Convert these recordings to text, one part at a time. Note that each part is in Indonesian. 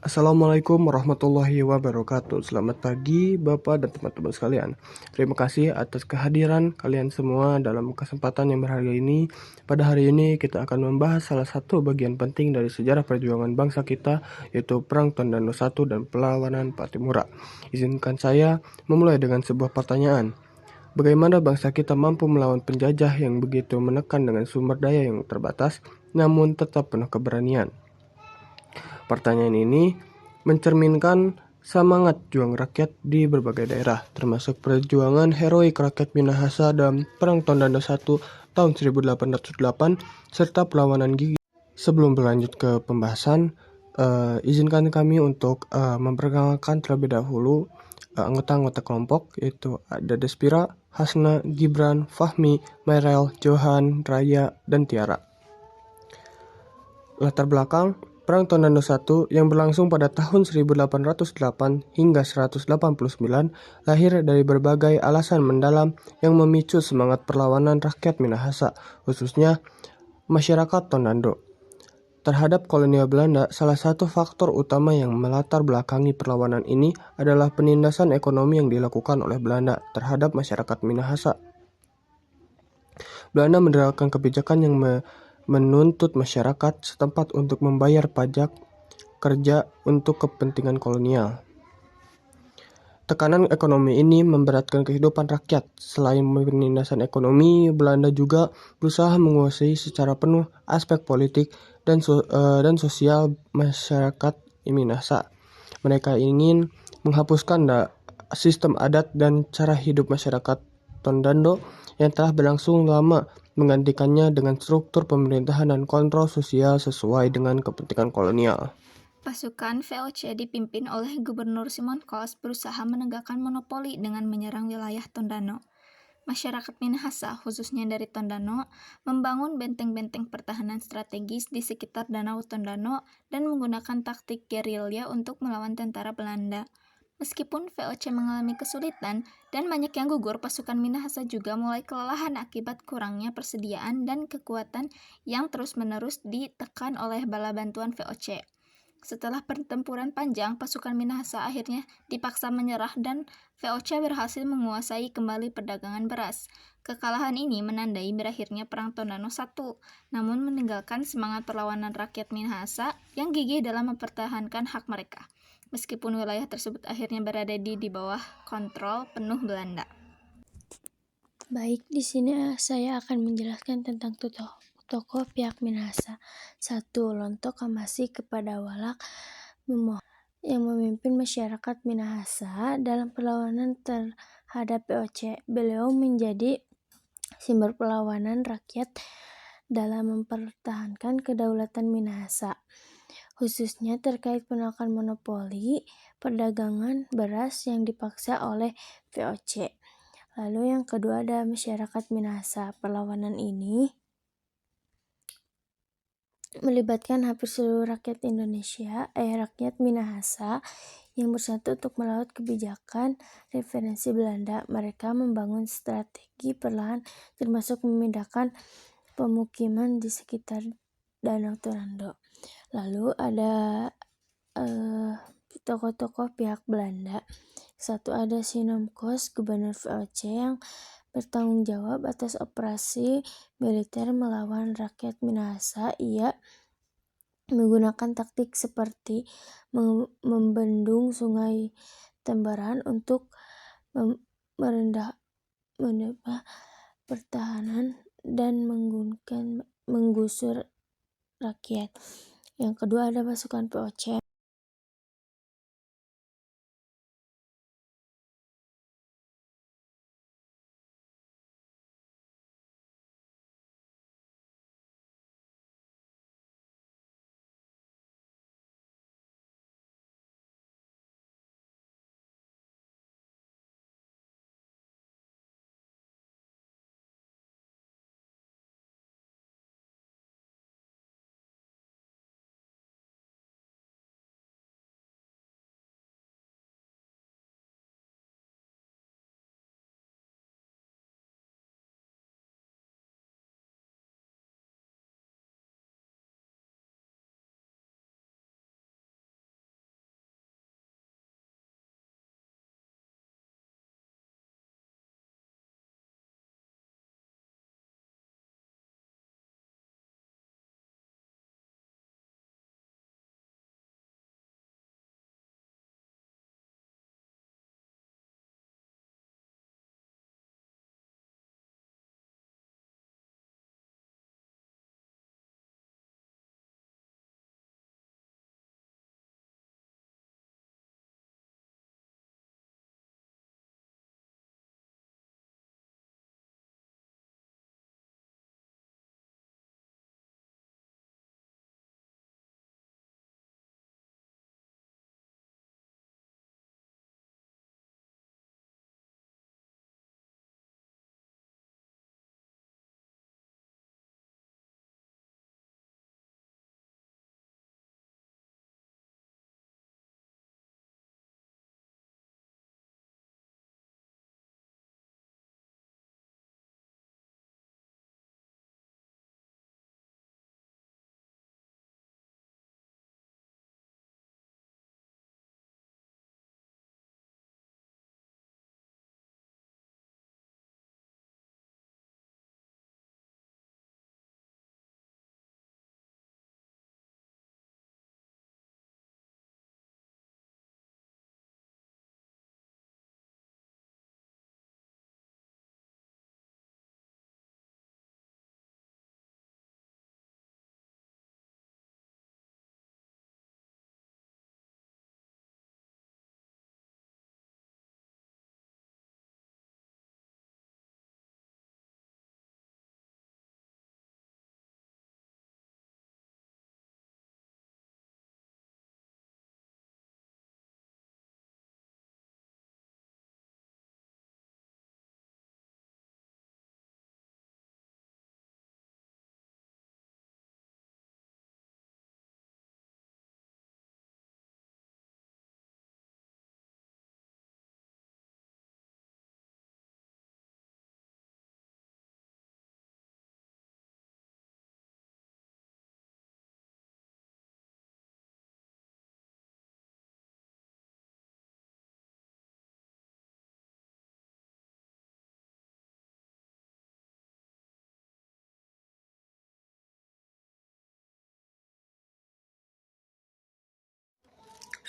Assalamualaikum warahmatullahi wabarakatuh. Selamat pagi Bapak dan teman-teman sekalian. Terima kasih atas kehadiran kalian semua dalam kesempatan yang berharga ini. Pada hari ini kita akan membahas salah satu bagian penting dari sejarah perjuangan bangsa kita, yaitu Perang Tondano I dan Perlawanan Patimura. Izinkan saya memulai dengan sebuah pertanyaan. Bagaimana bangsa kita mampu melawan penjajah yang begitu menekan dengan sumber daya yang terbatas, namun tetap penuh keberanian? Pertanyaan ini mencerminkan semangat juang rakyat di berbagai daerah, termasuk perjuangan heroik rakyat Minahasa dalam Perang Tondano I tahun 1808 serta perlawanan gigi. Sebelum berlanjut ke pembahasan, izinkan kami untuk memperkenalkan terlebih dahulu anggota-anggota kelompok, yaitu ada Despira, Hasna, Gibran, Fahmi, Merel, Johan, Raya, dan Tiara. Latar belakang Perang Tondano I yang berlangsung pada tahun 1808 hingga 189 lahir dari berbagai alasan mendalam yang memicu semangat perlawanan rakyat Minahasa, khususnya masyarakat Tondano. Terhadap kolonial Belanda, salah satu faktor utama yang melatar belakangi perlawanan ini adalah penindasan ekonomi yang dilakukan oleh Belanda terhadap masyarakat Minahasa. Belanda menerapkan kebijakan yang menuntut masyarakat setempat untuk membayar pajak kerja untuk kepentingan kolonial. Tekanan ekonomi ini memberatkan kehidupan rakyat. Selain penindasan ekonomi, Belanda juga berusaha menguasai secara penuh aspek politik dan sosial masyarakat Minahasa. Mereka ingin menghapuskan sistem adat dan cara hidup masyarakat Tondano yang telah berlangsung lama, menggantikannya dengan struktur pemerintahan dan kontrol sosial sesuai dengan kepentingan kolonial. Pasukan VOC dipimpin oleh Gubernur Simon Kos berusaha menegakkan monopoli dengan menyerang wilayah Tondano. Masyarakat Minahasa, khususnya dari Tondano, membangun benteng-benteng pertahanan strategis di sekitar Danau Tondano dan menggunakan taktik gerilya untuk melawan tentara Belanda. Meskipun VOC mengalami kesulitan dan banyak yang gugur, pasukan Minahasa juga mulai kelelahan akibat kurangnya persediaan dan kekuatan yang terus-menerus ditekan oleh bala bantuan VOC. Setelah pertempuran panjang, pasukan Minahasa akhirnya dipaksa menyerah dan VOC berhasil menguasai kembali perdagangan beras. Kekalahan ini menandai berakhirnya Perang Tondano I, namun meninggalkan semangat perlawanan rakyat Minahasa yang gigih dalam mempertahankan hak mereka. Meskipun wilayah tersebut akhirnya berada di bawah kontrol penuh Belanda. Baik, di sini saya akan menjelaskan tentang tokoh pihak Minahasa. 1. Lonto Kamasi kepada Walak Memoh yang memimpin masyarakat Minahasa dalam perlawanan terhadap POC. Beliau menjadi simbol perlawanan rakyat dalam mempertahankan kedaulatan Minahasa, khususnya terkait penolakan monopoli perdagangan beras yang dipaksa oleh VOC. Lalu yang kedua ada masyarakat Minahasa. Perlawanan ini melibatkan hampir seluruh rakyat rakyat Minahasa yang bersatu untuk melawan kebijakan referensi Belanda. Mereka membangun strategi perlahan termasuk memindahkan pemukiman di sekitar Danau Tondano. Lalu ada tokoh-tokoh pihak Belanda. 1. Ada Sinom Kos, Gubernur VOC yang bertanggung jawab atas operasi militer melawan rakyat Minahasa. Ia menggunakan taktik seperti membendung sungai Tembaran untuk merendah pertahanan dan menggusur rakyat. Yang kedua ada pasukan POC.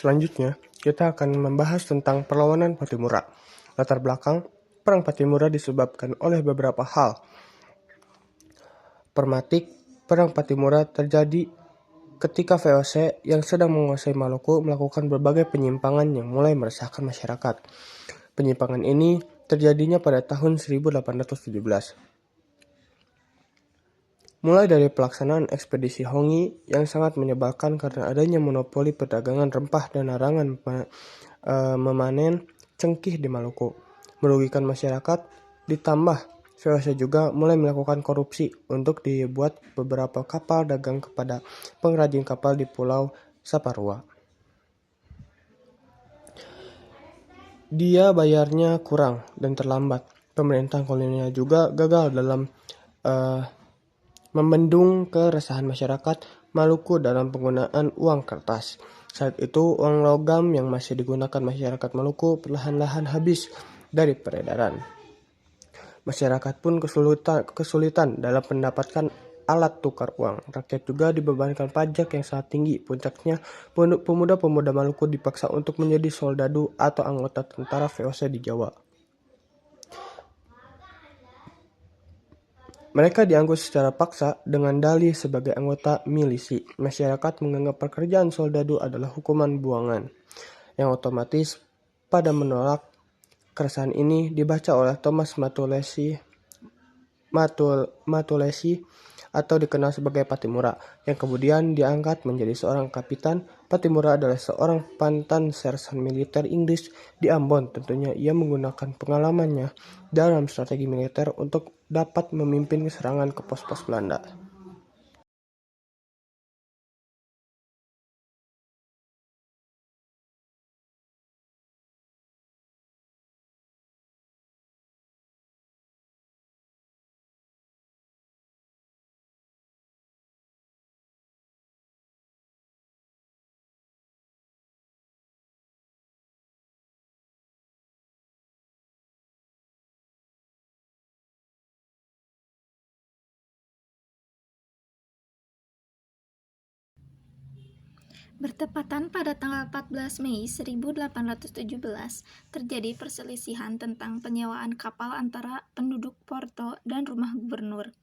Selanjutnya, kita akan membahas tentang perlawanan Pattimura. Latar belakang, Perang Pattimura disebabkan oleh beberapa hal. Permatik, Perang Pattimura terjadi ketika VOC yang sedang menguasai Maluku melakukan berbagai penyimpangan yang mulai meresahkan masyarakat. Penyimpangan ini terjadinya pada tahun 1817. Mulai dari pelaksanaan ekspedisi Hongi yang sangat menyebalkan karena adanya monopoli perdagangan rempah dan larangan memanen cengkih di Maluku, merugikan masyarakat, ditambah VOC juga mulai melakukan korupsi untuk dibuat beberapa kapal dagang kepada pengrajin kapal di Pulau Saparua. Dia bayarnya kurang dan terlambat. Pemerintah kolonial juga gagal dalam membendung keresahan masyarakat Maluku dalam penggunaan uang kertas. Saat itu, uang logam yang masih digunakan masyarakat Maluku perlahan-lahan habis dari peredaran. Masyarakat pun kesulitan dalam mendapatkan alat tukar uang. Rakyat juga dibebankan pajak yang sangat tinggi. Puncaknya, pemuda-pemuda Maluku dipaksa untuk menjadi soldadu atau anggota tentara VOC di Jawa. Mereka diangkut secara paksa dengan dalih sebagai anggota milisi. Masyarakat menganggap pekerjaan soldadu adalah hukuman buangan, yang otomatis pada menolak keresahan ini dibaca oleh Thomas Matulesi atau dikenal sebagai Pattimura, yang kemudian diangkat menjadi seorang kapitan. Pattimura adalah seorang mantan sersan militer Inggris di Ambon. Tentunya ia menggunakan pengalamannya dalam strategi militer untuk dapat memimpin serangan ke pos-pos Belanda. Bertepatan pada tanggal 14 Mei 1817, terjadi perselisihan tentang penyewaan kapal antara penduduk Porto dan rumah gubernur.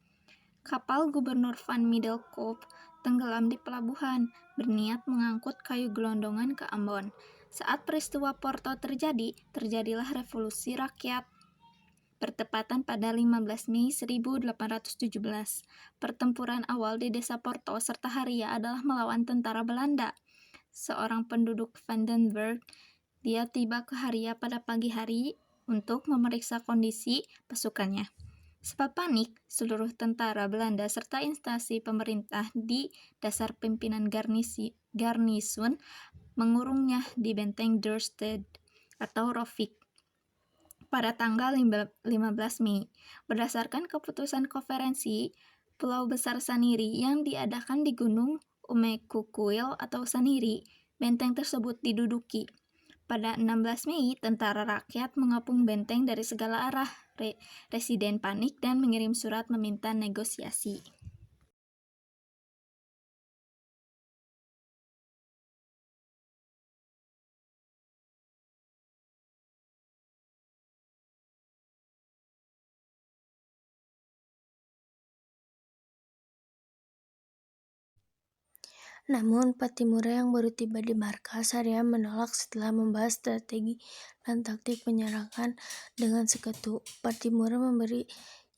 Kapal Gubernur Van Middelkoop tenggelam di pelabuhan, berniat mengangkut kayu gelondongan ke Ambon. Saat peristiwa Porto terjadi, terjadilah revolusi rakyat. Bertepatan pada 15 Mei 1817, pertempuran awal di desa Porto serta Haria adalah melawan tentara Belanda. Seorang penduduk Vandenberg, dia tiba ke Haria pada pagi hari untuk memeriksa kondisi pasukannya. Sebab panik, seluruh tentara Belanda serta instansi pemerintah di dasar pimpinan garnisun mengurungnya di benteng Duurstede atau Rovik pada tanggal 15 Mei. Berdasarkan keputusan konferensi Pulau Besar Saniri yang diadakan di Gunung Umekukuil atau Saniri, benteng tersebut diduduki. Pada 16 Mei, tentara rakyat mengepung benteng dari segala arah. Residen panik dan mengirim surat meminta negosiasi. Namun, Pattimura yang baru tiba di markas Haria menolak setelah membahas strategi dan taktik penyerangan dengan sekutu. Pattimura memberi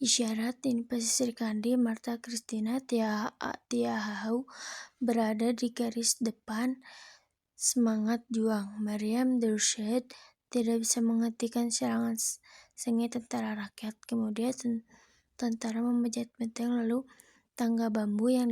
isyarat di pesisir Kandy. Martha Christina Tiahahu berada di garis depan. Semangat juang. Mariam Duurstede tidak bisa menghentikan serangan sengit tentara rakyat. Kemudian tentara membajak benteng, lalu tangga bambu yang